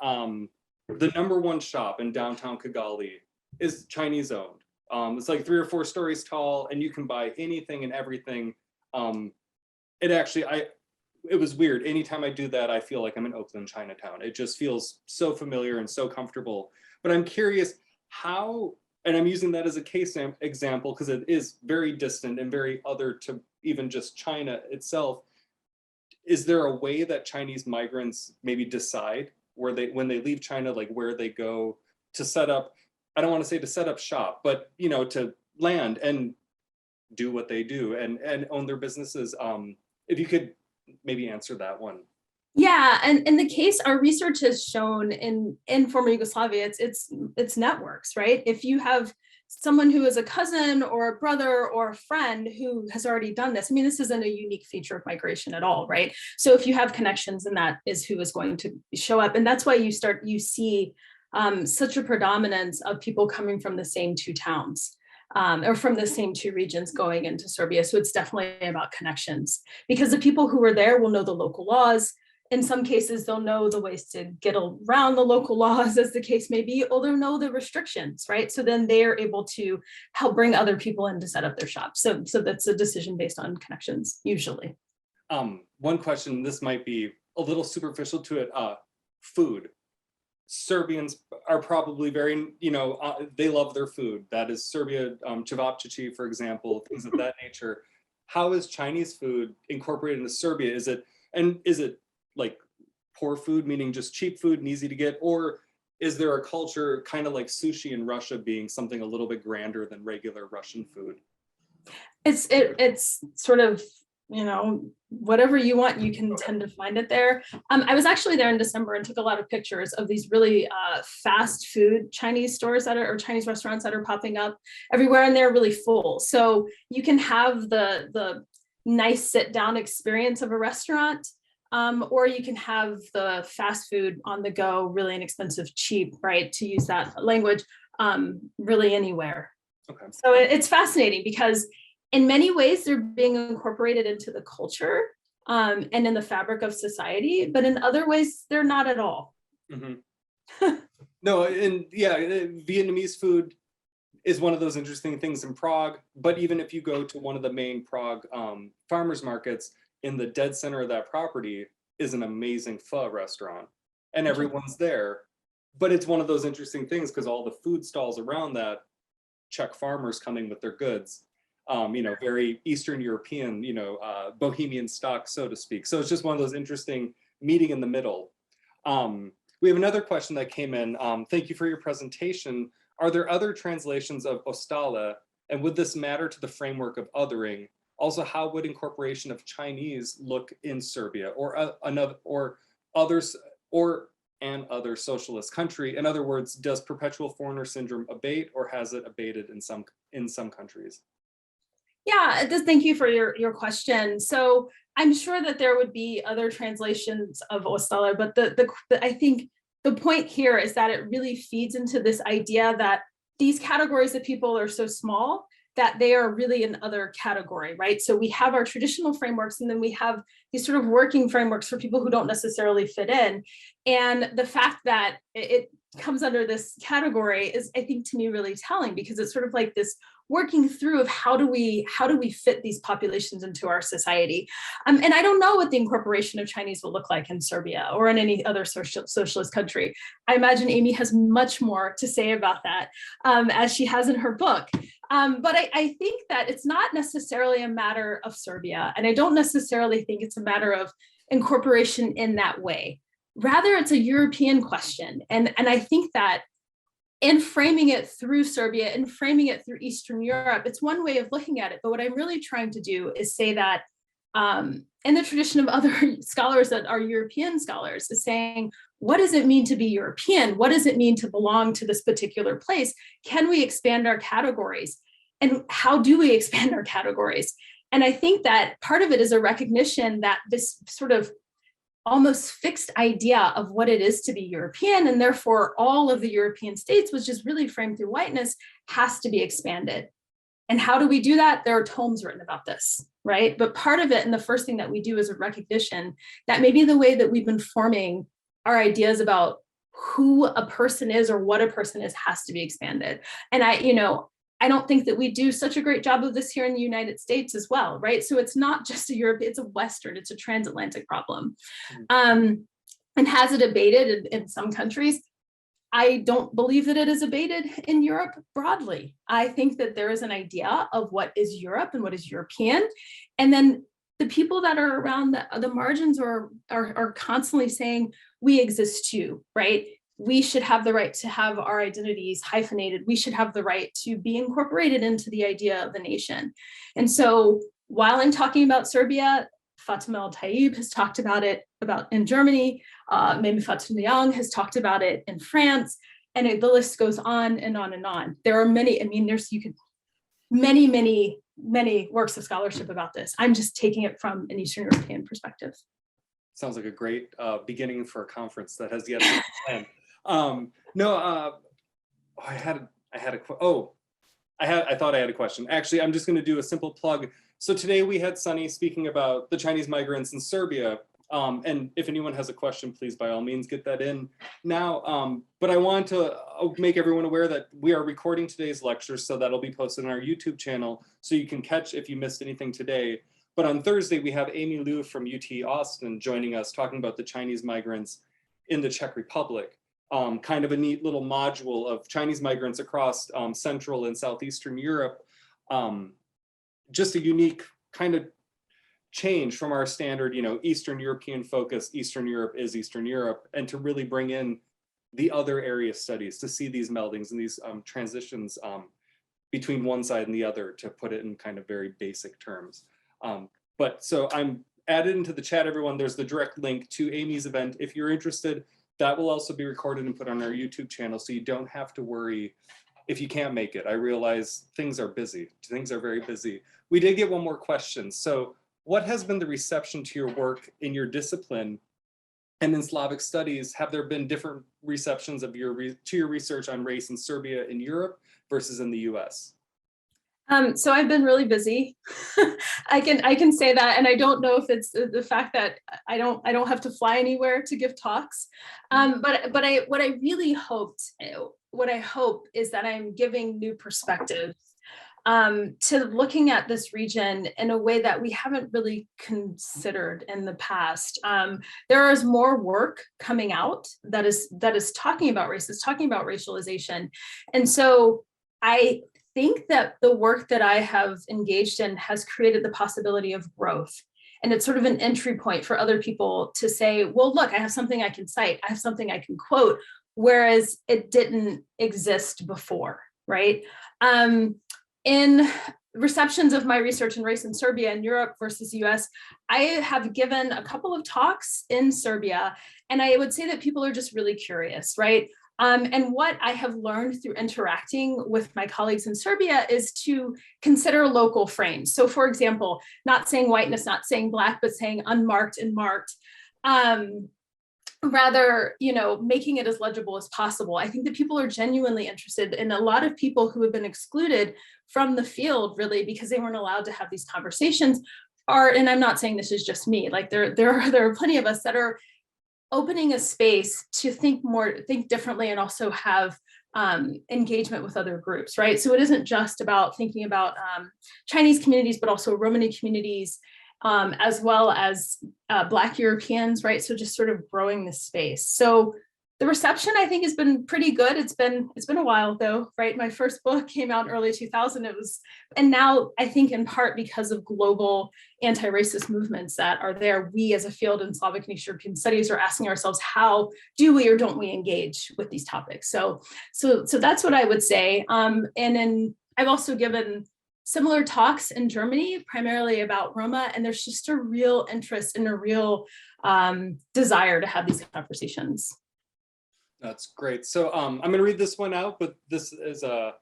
the #1 shop in downtown Kigali is Chinese owned. It's like 3 or 4 stories tall, and you can buy anything and everything. It was weird. Anytime I do that, I feel like I'm in Oakland, Chinatown. It just feels so familiar and so comfortable. But I'm curious how, and I'm using that as a case example because it is very distant and very other to even just China itself. Is there a way that Chinese migrants maybe decide when they leave China, like where they go to set up, I don't want to say to set up shop, but to land and do what they do and own their businesses? If you could maybe answer that one. Yeah, and in the case, our research has shown in former Yugoslavia, it's networks, right? If you have someone who is a cousin or a brother or a friend who has already done this, I mean, this isn't a unique feature of migration at all, right? So if you have connections, then that is who is going to show up. And that's why you see such a predominance of people coming from the same 2 towns. Or from the same 2 regions going into Serbia. So it's definitely about connections, because the people who are there will know the local laws. In some cases, they'll know the ways to get around the local laws, as the case may be, or they'll know the restrictions, right? So then they are able to help bring other people in to set up their shops. So that's a decision based on connections, usually. One question, this might be a little superficial to it, food. Serbians are probably very, they love their food. That is Serbia, cevapcici, for example, things of that nature. How is Chinese food incorporated into Serbia? Is it like poor food, meaning just cheap food and easy to get? Or is there a culture kind of like sushi in Russia being something a little bit grander than regular Russian food? It's sort of, whatever you want, you can tend to find it there. I was actually there in December and took a lot of pictures of these really fast food Chinese stores or Chinese restaurants that are popping up everywhere, and they're really full. So you can have the nice sit down experience of a restaurant, or you can have the fast food on the go, really inexpensive, cheap, right? To use that language, really anywhere. Okay. So it's fascinating because in many ways, they're being incorporated into the culture and in the fabric of society, but in other ways, they're not at all. Mm-hmm. No, and yeah, Vietnamese food, is one of those interesting things in Prague. But even if you go to one of the main Prague farmers markets, in the dead center of that property is an amazing pho restaurant, and everyone's there. But it's one of those interesting things because all the food stalls around that Czech farmers coming with their goods, you know, very Eastern European, you know, bohemian stock, so to speak. So it's just one of those interesting meeting in the middle. We have another question that came in. Thank you for your presentation. Are there other translations of Ostala, and would this matter to the framework of othering? Also, how would incorporation of Chinese look in Serbia or another or others or an other socialist country? In other words, does perpetual foreigner syndrome abate, or has it abated in some countries? Yeah, thank you for your question. So I'm sure that there would be other translations of Ostala, but I think the point here is that it really feeds into this idea that these categories of people are so small that they are really an other category, right? So we have our traditional frameworks, and then we have these sort of working frameworks for people who don't necessarily fit in. And the fact that it comes under this category is, I think, to me, really telling, because it's sort of like this working through of how do we fit these populations into our society. And I don't know what the incorporation of Chinese will look like in Serbia or in any other socialist country. I imagine Amy has much more to say about that, as she has in her book. But I think that it's not necessarily a matter of Serbia, and I don't necessarily think it's a matter of incorporation in that way. Rather, it's a European question. And I think that in framing it through Serbia and framing it through Eastern Europe, it's one way of looking at it. But what I'm really trying to do is say that in the tradition of other scholars that are European scholars, is saying, what does it mean to be European? What does it mean to belong to this particular place? Can we expand our categories? And how do we expand our categories? And I think that part of it is a recognition that this sort of almost fixed idea of what it is to be European, and therefore all of the European states, which is really framed through whiteness, has to be expanded. And how do we do that? There are tomes written about this, right? But part of it, and the first thing that we do, is a recognition that maybe the way that we've been forming our ideas about who a person is or what a person is has to be expanded. And I don't think that we do such a great job of this here in the United States as well, right? So it's not just a Europe, it's a Western, it's a transatlantic problem. And has it abated in some countries? I don't believe that it is abated in Europe broadly. I think that there is an idea of what is Europe and what is European. And then the people that are around the margins are constantly saying, we exist too, right? We should have the right to have our identities hyphenated. We should have the right to be incorporated into the idea of a nation. And so while I'm talking about Serbia, Fatima El-Taib has talked about it in Germany. Mehmet Fatih has talked about it in France, and the list goes on and on and on. There are many, many works of scholarship about this. I'm just taking it from an Eastern European perspective. Sounds like a great beginning for a conference that has yet to be planned. I thought I had a question. Actually, I'm just going to do a simple plug. So today we had Sunnie speaking about the Chinese migrants in Serbia. And if anyone has a question, please, by all means, get that in now. But I want to make everyone aware that we are recording today's lecture, so that'll be posted on our YouTube channel, so you can catch if you missed anything today. But on Thursday, we have Amy Liu from UT Austin joining us, talking about the Chinese migrants in the Czech Republic. Kind of a neat little module of Chinese migrants across Central and Southeastern Europe. Just a unique kind of change from our standard, Eastern European focus. Eastern Europe is Eastern Europe, and to really bring in the other area studies to see these meldings and these transitions between one side and the other, to put it in kind of very basic terms. But so I'm added into the chat, everyone. There's the direct link to Amy's event. If you're interested, that will also be recorded and put on our YouTube channel, so you don't have to worry if you can't make it. I realize things are busy. Things are very busy. We did get one more question. So what has been the reception to your work in your discipline and in Slavic studies? Have there been different receptions of your research on race in Serbia in Europe versus in the US? So I've been really busy. I can say that, and I don't know if it's the fact that I don't have to fly anywhere to give talks. But what I really hoped what I hope is that I'm giving new perspectives to looking at this region in a way that we haven't really considered in the past. There is more work coming out that is talking about race, is talking about racialization. And so I think that the work that I have engaged in has created the possibility of growth. And it's sort of an entry point for other people to say, well, look, I have something I can cite, I have something I can quote, whereas it didn't exist before, right? In receptions of my research in race in Serbia and Europe versus US, I have given a couple of talks in Serbia, and I would say that people are just really curious, right? And what I have learned through interacting with my colleagues in Serbia is to consider local frames. So for example, not saying whiteness, not saying Black, but saying unmarked and marked. Rather, making it as legible as possible. I think that people are genuinely interested, and a lot of people who have been excluded from the field really because they weren't allowed to have these conversations are, and I'm not saying this is just me, like there are plenty of us that are opening a space to think differently and also have engagement with other groups, right? So it isn't just about thinking about Chinese communities, but also Romani communities, as well as Black Europeans, right? So just sort of growing this space. So the reception, I think, has been pretty good. It's been a while though, right? My first book came out in early 2000. And now I think in part because of global anti-racist movements that are there, we as a field in Slavic and East European studies are asking ourselves, how do we or don't we engage with these topics? So that's what I would say. I've also given similar talks in Germany, primarily about Roma, and there's just a real interest and a real desire to have these conversations. That's great. So I'm going to read this one out, but this is a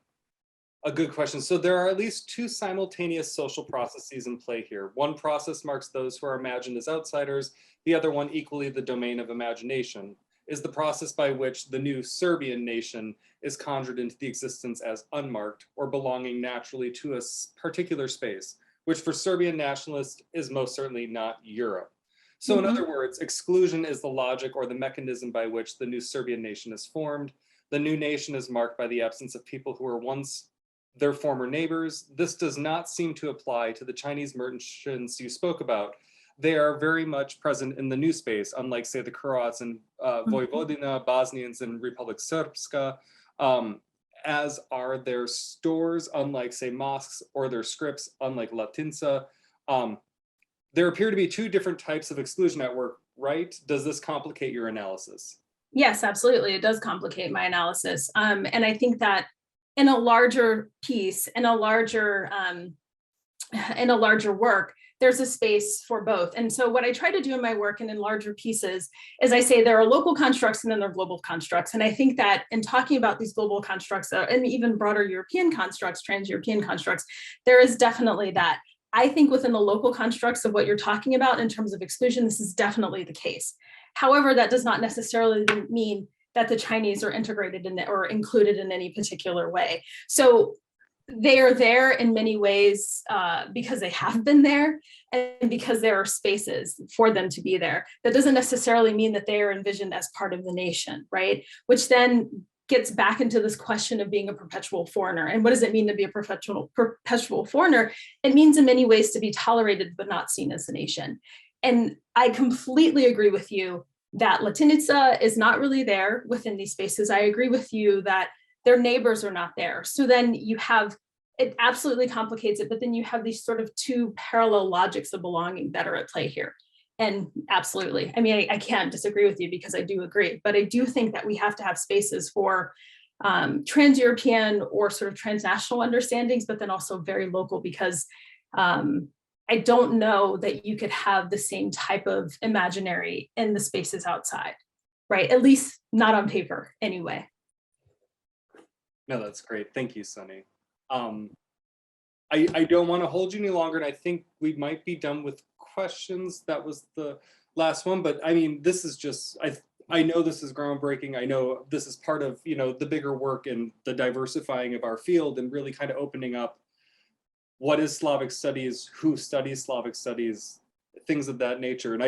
good question. So there are at least two simultaneous social processes in play here. One process marks those who are imagined as outsiders, the other one equally the domain of imagination, is the process by which the new Serbian nation is conjured into the existence as unmarked or belonging naturally to a particular space, which for Serbian nationalists is most certainly not Europe. So in other words, exclusion is the logic or the mechanism by which the new Serbian nation is formed. The new nation is marked by the absence of people who were once their former neighbors. This does not seem to apply to the Chinese merchants you spoke about. They are very much present in the new space, unlike, say, the Croats and Vojvodina, Bosnians, and Republic Srpska, as are their stores, unlike, say, mosques, or their scripts, unlike Latince. There appear to be two different types of exclusion at work, right? Does this complicate your analysis? Yes, absolutely. It does complicate my analysis. And I think that in a larger piece, in a larger work, there's a space for both. And so what I try to do in my work and in larger pieces is I say there are local constructs and then there are global constructs. And I think that in talking about these global constructs and even broader European constructs, trans-European constructs, there is definitely that. I think within the local constructs of what you're talking about in terms of exclusion, this is definitely the case. However, that does not necessarily mean that the Chinese are integrated in or included in any particular way. So they are there in many ways because they have been there and because there are spaces for them to be there. That doesn't necessarily mean that they are envisioned as part of the nation, right? Which then gets back into this question of being a perpetual foreigner. And what does it mean to be a perpetual foreigner? It means in many ways to be tolerated, but not seen as a nation. And I completely agree with you that Latinica is not really there within these spaces. I agree with you that their neighbors are not there. So then you have, it absolutely complicates it, but then you have these sort of two parallel logics of belonging that are at play here. And absolutely, I mean, I can't disagree with you because I do agree, but I do think that we have to have spaces for trans-European or sort of transnational understandings, but then also very local, because I don't know that you could have the same type of imaginary in the spaces outside, right? At least not on paper anyway. No, that's great. Thank you, Sunnie. I don't want to hold you any longer, and I think we might be done with questions. That was the last one, but I mean, this is just, I know this is groundbreaking. I know this is part of, the bigger work and the diversifying of our field and really kind of opening up what is Slavic studies, who studies Slavic studies, things of that nature. And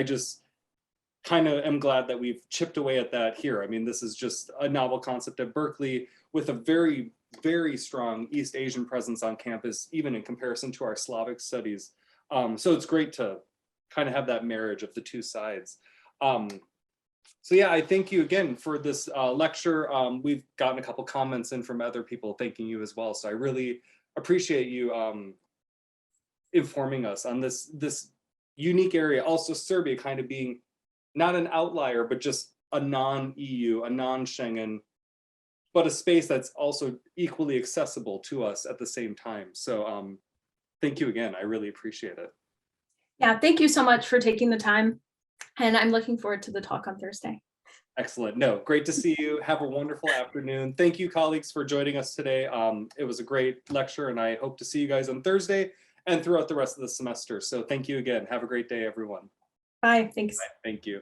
kind of am glad that we've chipped away at that here. I mean, this is just a novel concept at Berkeley with a very, very strong East Asian presence on campus, even in comparison to our Slavic studies. So it's great to kind of have that marriage of the two sides. So yeah, I thank you again for this lecture. We've gotten a couple comments in from other people thanking you as well. So I really appreciate you informing us on this unique area. Also Serbia kind of being not an outlier, but just a non-EU, a non-Schengen, but a space that's also equally accessible to us at the same time. So thank you again. I really appreciate it. Yeah, thank you so much for taking the time. And I'm looking forward to the talk on Thursday. Excellent. No, great to see you. Have a wonderful afternoon. Thank you, colleagues, for joining us today. It was a great lecture, and I hope to see you guys on Thursday and throughout the rest of the semester. So thank you again. Have a great day, everyone. Bye. Thanks. Bye. Thank you.